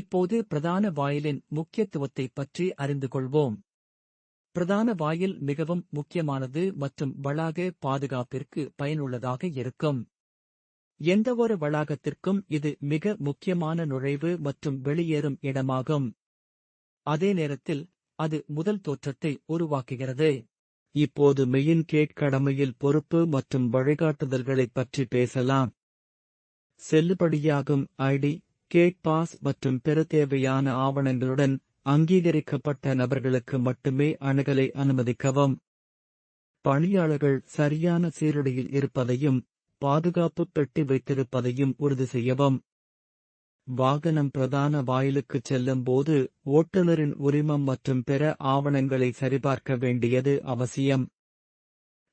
இப்போது பிரதான வாயிலின் முக்கியத்துவத்தை பற்றி அறிந்து கொள்வோம். பிரதான வாயில் மிகவும் முக்கியமானது மற்றும் வளாக பாதுகாப்பிற்கு பயனுள்ளதாக இருக்கும். எந்தவொரு வளாகத்திற்கும் இது மிக முக்கியமான நுழைவு மற்றும் வெளியேறும் இடமாகும். அதே நேரத்தில் அது முதல் தோற்றத்தை உருவாக்குகிறது. இப்போது மெயின் கேட் கடமையில் பொறுப்பு மற்றும் வழிகாட்டுதல்களைப் பற்றி பேசலாம். செல்லுபடியாகும் ஐடி, கேட் பாஸ் மற்றும் பிற தேவையான ஆவணங்களுடன் அங்கீகரிக்கப்பட்ட நபர்களுக்கு மட்டுமே அணுகலை அனுமதிக்கவும். பணியாளர்கள் சரியான சீருடையில் இருப்பதையும் பாதுகாப்பு பெட்டி வைத்திருப்பதையும் உறுதி செய்யவும். வாகனம் பிரதான வாயிலுக்குச் செல்லும் போது ஓட்டுநரின் உரிமம் மற்றும் பிற ஆவணங்களை சரிபார்க்க வேண்டியது அவசியம்.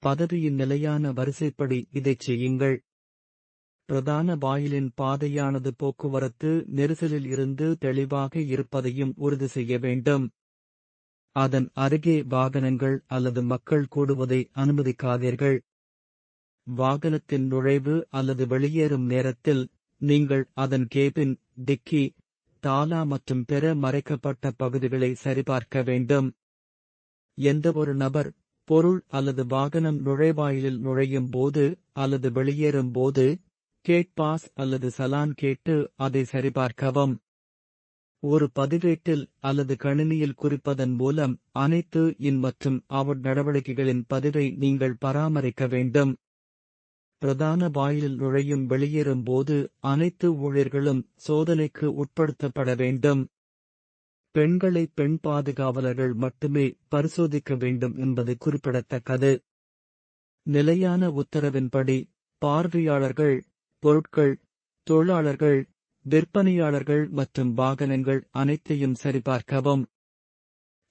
பதவியின் நிலையான வரிசைப்படி இதைச் செய்யுங்கள். பிரதான வாயிலின் பாதையானது போக்குவரத்து நெரிசலில் இருந்து தெளிவாக இருப்பதையும் உறுதி செய்ய வேண்டும். அதன் அருகே வாகனங்கள் அல்லது மக்கள் கூடுவதை அனுமதிக்காதீர்கள். வாகனத்தின் நுழைவு அல்லது வெளியேறும் நேரத்தில் நீங்கள் அதன் கேபின், டிக்கி, தாலா மற்றும் பிற மறைக்கப்பட்ட பகுதிகளை சரிபார்க்க வேண்டும். எந்தவொரு நபர், பொருள் அல்லது வாகனம் நுழைவாயிலில் நுழையும் போது அல்லது வெளியேறும் போது கேட் பாஸ் அல்லது சலான் கேட்டு அதை சரிபார்க்கவும். ஒரு பதிவேட்டில் அல்லது கணினியில் குறிப்பதன் மூலம் அனைத்து இன் மற்றும் அவுட் நடவடிக்கைகளின் பதிவை நீங்கள் பராமரிக்க வேண்டும். பிரதான வாயிலில் நுழையும் வெளியேறும் போது அனைத்து ஊழியர்களும் சோதனைக்கு உட்படுத்தப்பட வேண்டும். பெண்களை பெண் பாதுகாவலர்கள் மட்டுமே பரிசோதிக்க வேண்டும் என்பது குறிப்பிடத்தக்கது. நிலையான உத்தரவின்படி பார்வையாளர்கள், பொருட்கள், தொழிலாளர்கள், விற்பனையாளர்கள் மற்றும் வாகனங்கள் அனைத்தையும் சரிபார்க்கவும்.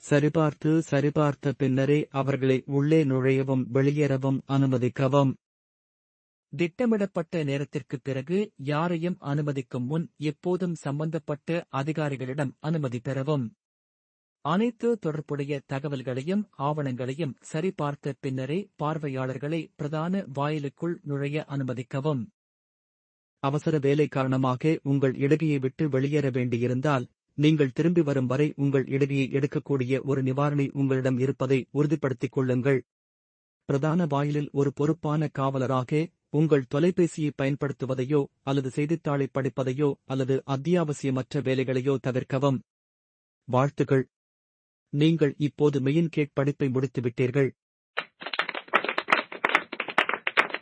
சரிபார்த்த பின்னரே அவர்களை உள்ளே நுழையவும் வெளியேறவும் அனுமதிக்கவும். திட்டமிடப்பட்ட நேரத்திற்குப் பிறகு யாரையும் அனுமதிக்கும் முன் எப்போதும் சம்பந்தப்பட்ட அதிகாரிகளிடம் அனுமதி பெறவும். அனைத்து தொடர்புடைய தகவல்களையும் ஆவணங்களையும் சரிபார்த்த பின்னரே பார்வையாளர்களை பிரதான வாயிலுக்குள் நுழைய அனுமதிக்கவும். அவசர வேலை காரணமாக உங்கள் இடுகையை விட்டு வெளியேற வேண்டியிருந்தால், நீங்கள் திரும்பி வரும் வரை உங்கள் இடுகையை எடுக்கக்கூடிய ஒரு நிவாரணி உங்களிடம் இருப்பதை உறுதிப்படுத்திக் கொள்ளுங்கள். பிரதான வாயிலில் ஒரு பொறுப்பான காவலராக உங்கள் தொலைபேசியை பயன்படுத்துவதையோ அல்லது செய்தித்தாளை படிப்பதையோ அல்லது அத்தியாவசியமற்ற வேலைகளையோ தவிர்க்கவும். வாழ்த்துகள்! நீங்கள் இப்போது மெயின் கேட் படிப்பை முடித்துவிட்டீர்கள்.